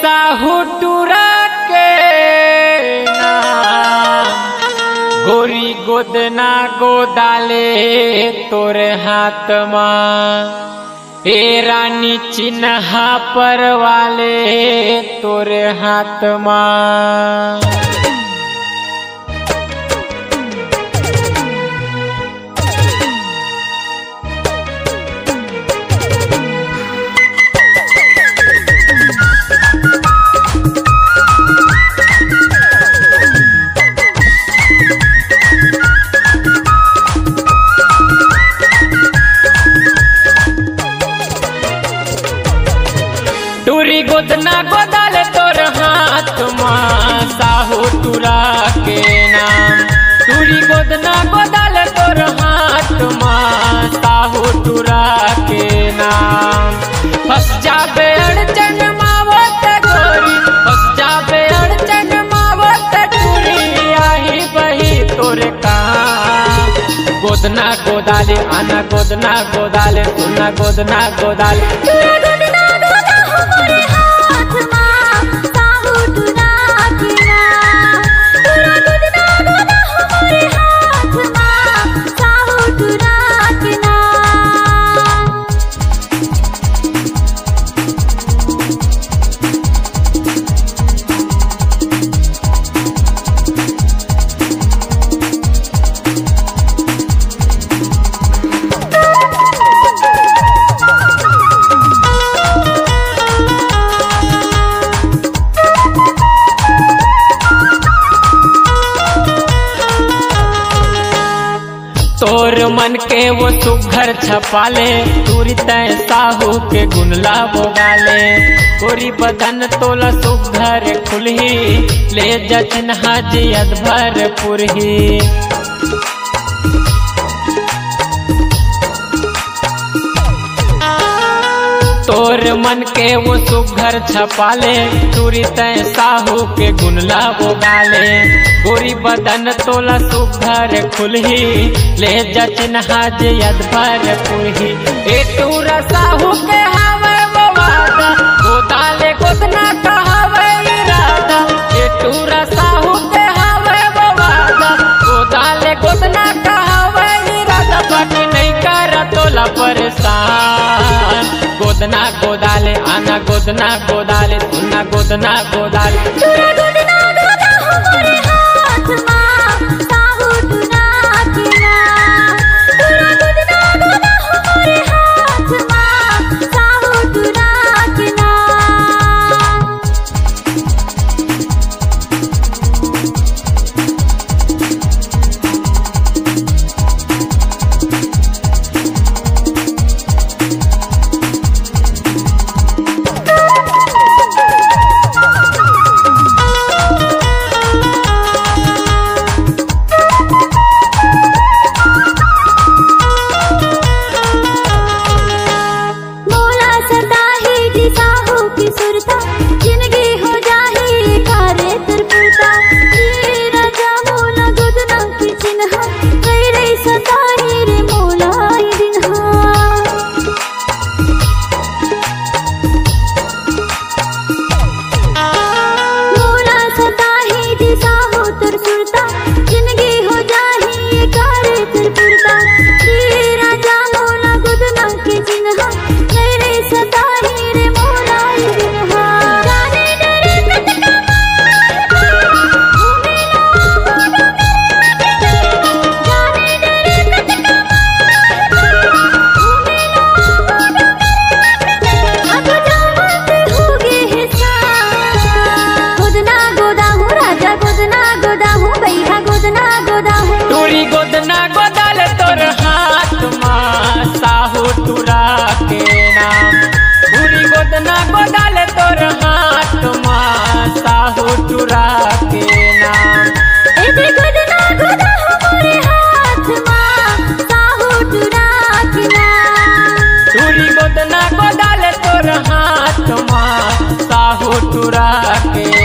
साहू टूरा के नाम गोरी गोदना गोदाले तोरे हाथ माँ ए रानी चिन्हा पर वाले तोरे हाथ माँ। टूरी गोदना गोदाले तोर हाथ माँ साहू टूरा के नाम। टूरी गोदना गोदाले तोर हाथ माँ साहू टूरा के नाम। फंस जाबे अड़चन मावत गोरी, फंस जाबे अड़चन मावत टूरी आही बही तोरे काम। गोदना गोदाले आना गोदना गोदाले सुना गोदना गोदाले तोर मन के वो सुघर छपाले टूरी तय साहू के गुनला बोगाले। गोरी बदन तोला सुघर खुलही ले जचन हाजी अदभर पुरही। तोर मन के वो सुघर छपाले टूरी तय साहू के गुनला बोगाले। गोरी बदन तोला सुघर खुलही ले जचन हाज अदभर पुरही। ए टूरा साहू के हवे वो वादा गोदाले गोदना कहवे इरादा। ए टूरा साहू के हवे वो वादा गोदाले गोदना कहवे इरादा। बाकी नहीं कर तोला परेशान गोदना गोदाले आना गोदना गोदाले सुना गोदना गोदाले। टूरा गोदना गोदा हमारे हाथ माँ साहू टूरा के नाम। टूरा गोदना गोदा हमारे हाथ माँ साहू टूरा के नाम। टूरी गोदना गोदाले तोर हाथ माँ साहू टूरा के नाम। टूरी गोदना गोदाले तोर हाथ माँ साहू टूरा के नाम। गोदना गोदा हमारे हाथ माँ साहू टूरा के नाम। टूरी गोदना गोदाले तोर हाथ माँ साहू टूरा के